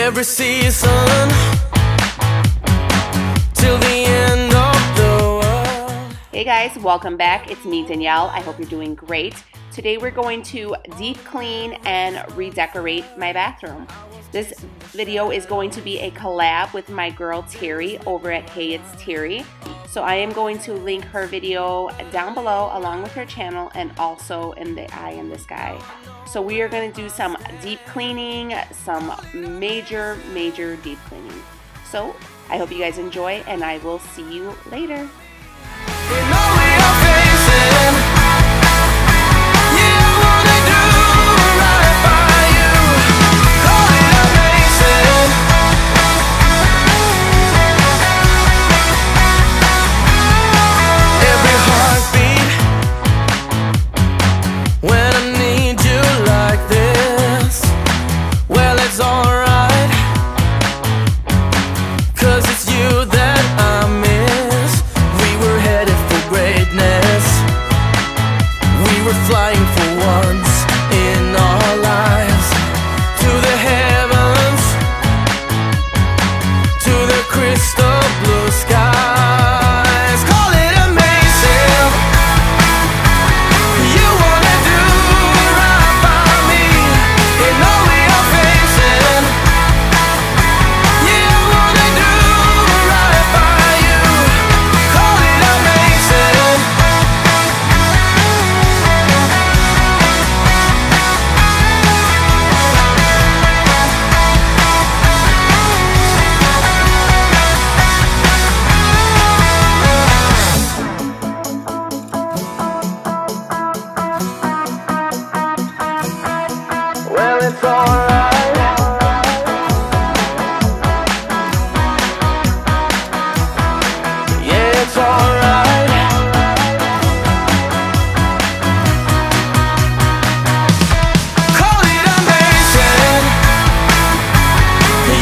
every season till the end of the world. Hey guys, welcome back. It's me, Danielle. I hope you're doing great. Today we're going to deep clean and redecorate my bathroom. This video is going to be a collab with my girl Terry over at Hey It's Terry. So I am going to link her video down below along with her channel and also in the eye in the sky. So we are going to do some deep cleaning, some major deep cleaning. So I hope you guys enjoy and I will see you later. Flying for once in our lives to the heavens, to the crystal blue skies. Call it amazing. You wanna do right by me in all we are facing. You wanna do right by you. Call it amazing. It's alright. Yeah, it's alright. Call it amazing.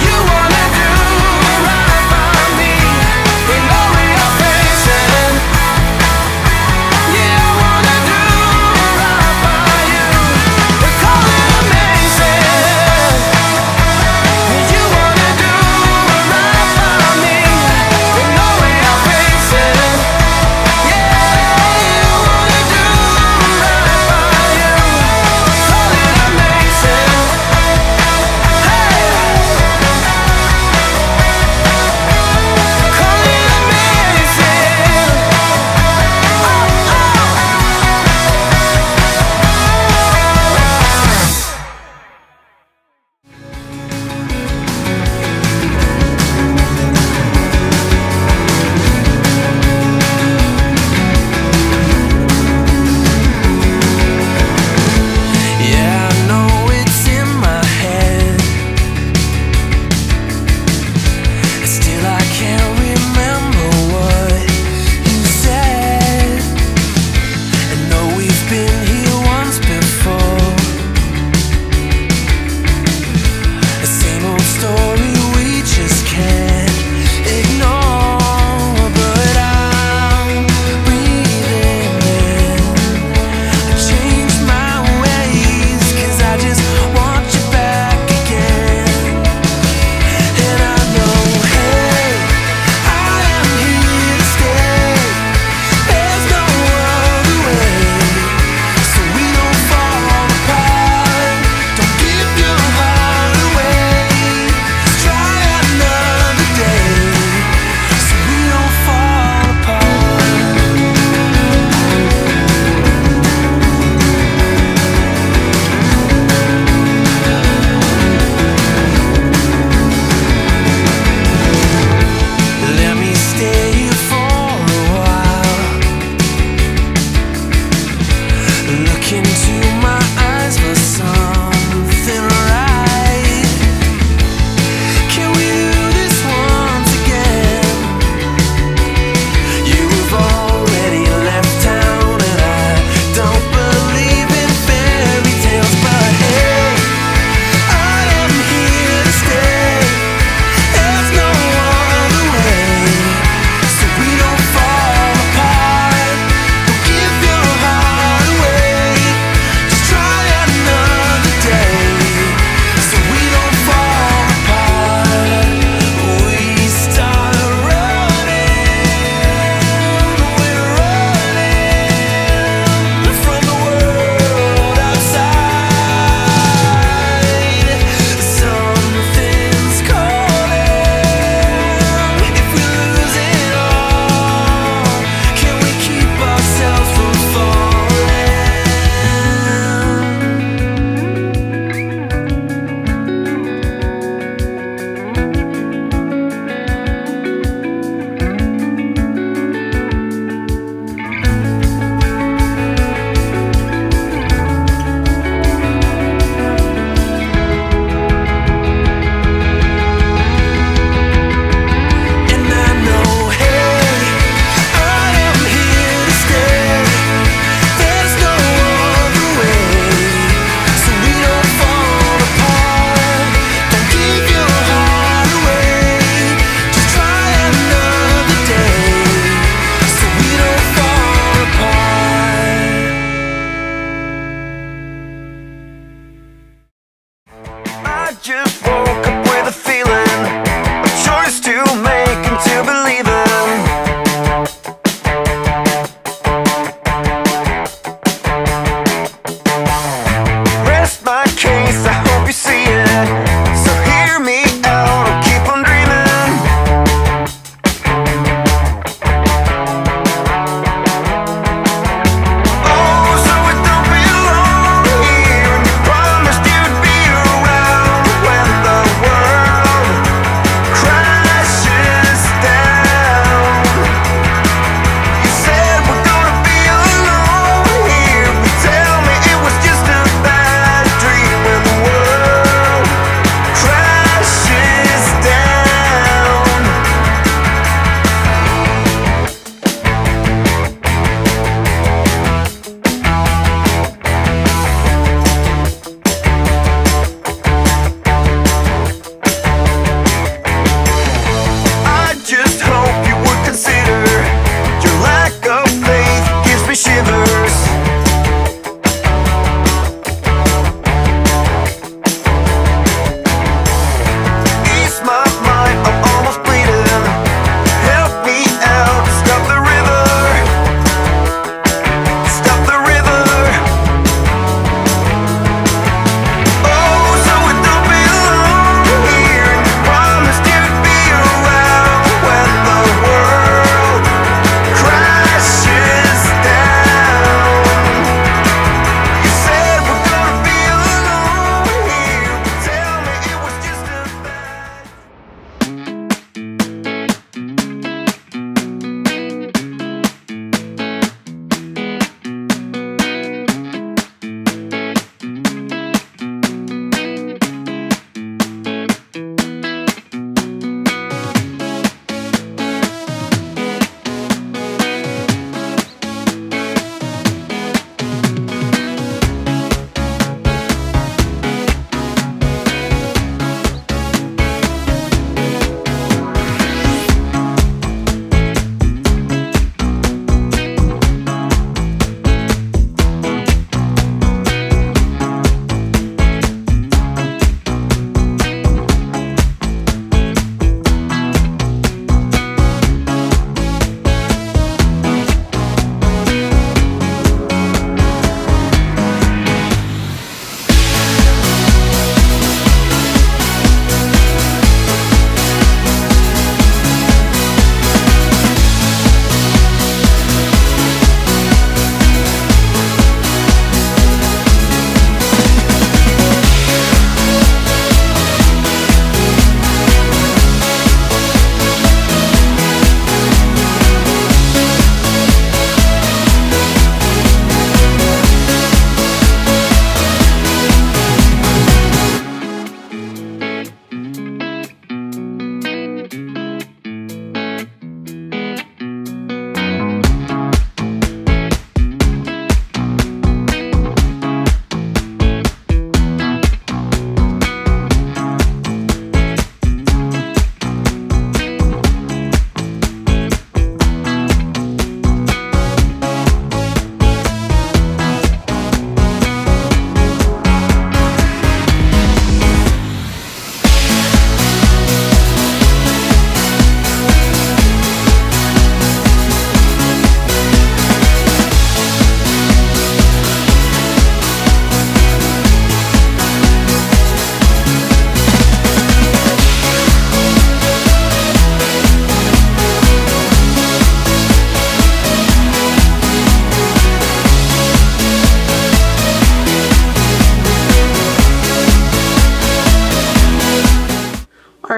You wanna do right by me in all we are facing. Yeah, I wanna do right by you. Call it amazing.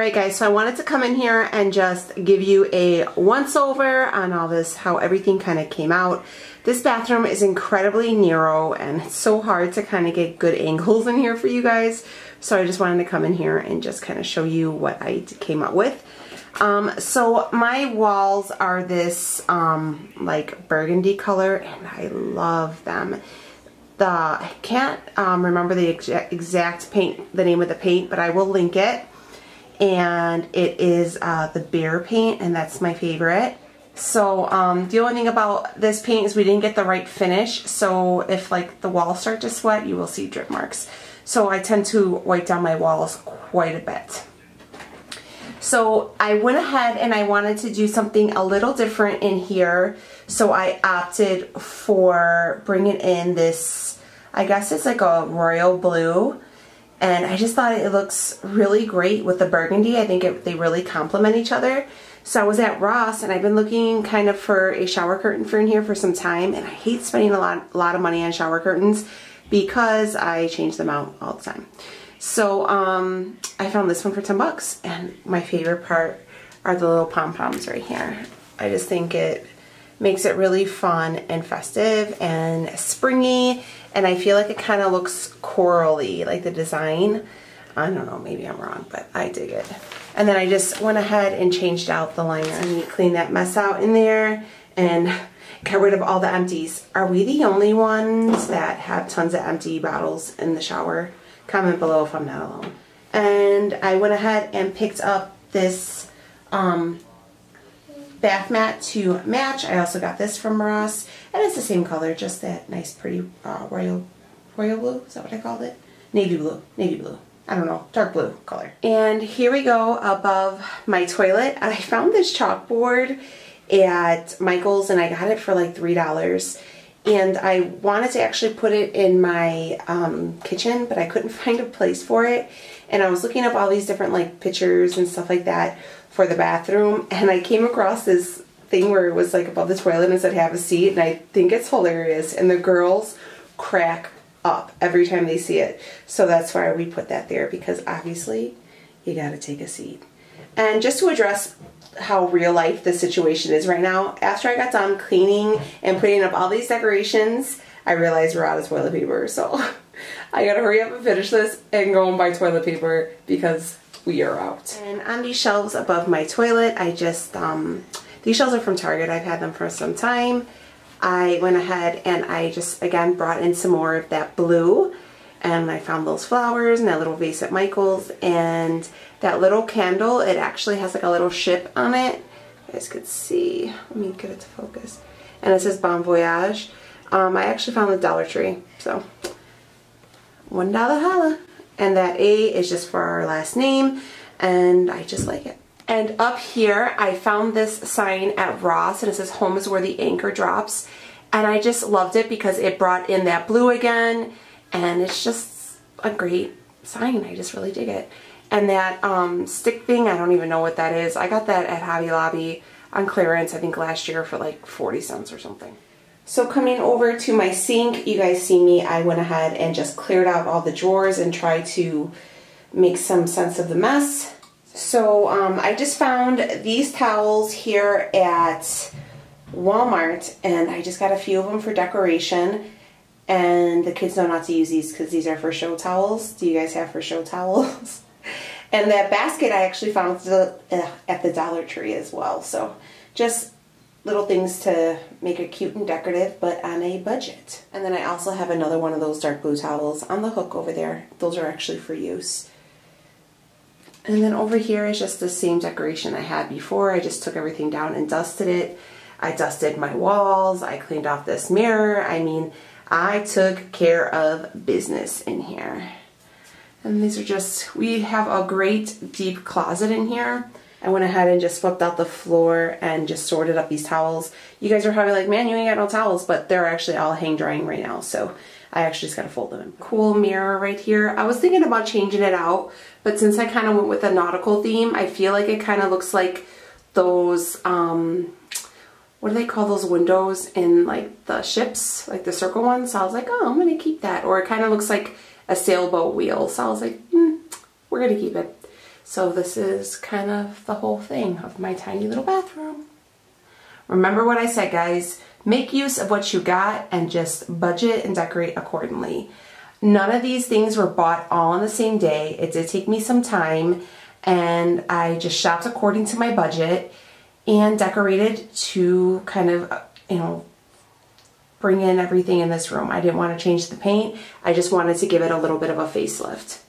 Alright guys, so I wanted to come in here and just give you a once over on all this, how everything kind of came out. This bathroom is incredibly narrow and it's so hard to kind of get good angles in here for you guys. So I just wanted to come in here and just kind of show you what I came up with. So my walls are this like burgundy color and I love them. I can't remember the exact paint, the name of the paint, but I will link it. And it is the BEHR paint, and that's my favorite. So the only thing about this paint is we didn't get the right finish, so if like the walls start to sweat, you will see drip marks. So I tend to wipe down my walls quite a bit. So I went ahead and I wanted to do something a little different in here, so I opted for bringing in this, I guess it's like a royal blue. And I just thought it looks really great with the burgundy. I think they really complement each other. So I was at Ross and I've been looking kind of for a shower curtain for in here for some time. And I hate spending a lot of money on shower curtains because I change them out all the time. So I found this one for 10 bucks. And my favorite part are the little pom-poms right here. I just think it makes it really fun and festive and springy, and I feel like it kind of looks corally, like the design. I don't know, maybe I'm wrong, but I dig it. And then I just went ahead and changed out the liner and cleaned that mess out in there and got rid of all the empties. Are we the only ones that have tons of empty bottles in the shower? Comment below if I'm not alone. And I went ahead and picked up this bath mat to match. I also got this from Ross, and it's the same color, just that nice pretty royal blue, is that what I called it? Navy blue, I don't know, dark blue color. And here we go above my toilet. I found this chalkboard at Michael's and I got it for like $3, and I wanted to actually put it in my kitchen, but I couldn't find a place for it, and I was looking up all these different like pictures and stuff like that for the bathroom, and I came across this thing where it was like above the toilet and it said have a seat, and I think it's hilarious, and the girls crack up every time they see it. So that's why we put that there, because obviously you gotta take a seat. And just to address how real life the situation is right now, after I got done cleaning and putting up all these decorations, I realized we're out of toilet paper, so I gotta hurry up and finish this and go and buy toilet paper because we are out. And on these shelves above my toilet, I just, these shelves are from Target. I've had them for some time. I went ahead and I just, again, brought in some more of that blue. And I found those flowers and that little vase at Michael's. And that little candle, it actually has like a little ship on it. You guys could see. Let me get it to focus. And it says Bon Voyage. I actually found the Dollar Tree. So, $1 holla. And that A is just for our last name, and I just like it. And up here, I found this sign at Ross, and it says home is where the anchor drops. And I just loved it because it brought in that blue again, and it's just a great sign. I just really dig it. And that stick thing, I don't even know what that is. I got that at Hobby Lobby on clearance, I think last year for like 40 cents or something. So coming over to my sink, you guys see me, I went ahead and just cleared out all the drawers and tried to make some sense of the mess. So I just found these towels here at Walmart, and I just got a few of them for decoration, and the kids know not to use these because these are for show towels. Do you guys have for show towels? And that basket I actually found at the Dollar Tree as well. So just little things to make it cute and decorative, but on a budget. And then I also have another one of those dark blue towels on the hook over there. Those are actually for use. And then over here is just the same decoration I had before. I just took everything down and dusted it. I dusted my walls. I cleaned off this mirror. I mean, I took care of business in here. And these are just, we have a great deep closet in here. I went ahead and just swept out the floor and just sorted up these towels. You guys are probably like, man, you ain't got no towels, but they're actually all hang drying right now, so I actually just gotta fold them in. Cool mirror right here. I was thinking about changing it out, but since I kind of went with a nautical theme, I feel like it kind of looks like those, what do they call those windows in like the ships, like the circle ones? So I was like, oh, I'm gonna keep that. Or it kind of looks like a sailboat wheel. So I was like, we're gonna keep it. So this is kind of the whole thing of my tiny little bathroom. Remember what I said, guys. Make use of what you got and just budget and decorate accordingly. None of these things were bought all on the same day. It did take me some time, and I just shopped according to my budget and decorated to kind of, you know, bring in everything in this room. I didn't want to change the paint. I just wanted to give it a little bit of a facelift.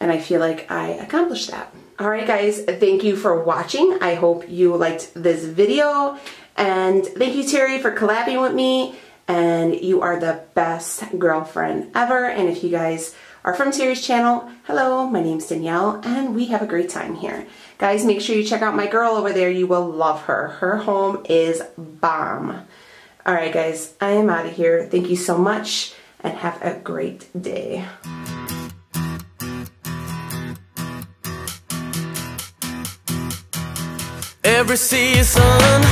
And I feel like I accomplished that. All right, guys, thank you for watching. I hope you liked this video. And thank you, Terry, for collabing with me. And you are the best girlfriend ever. And if you guys are from Terry's channel, hello, my name's Danielle, and we have a great time here. Guys, make sure you check out my girl over there. You will love her. Her home is bomb. All right, guys, I am out of here. Thank you so much, and have a great day. Every season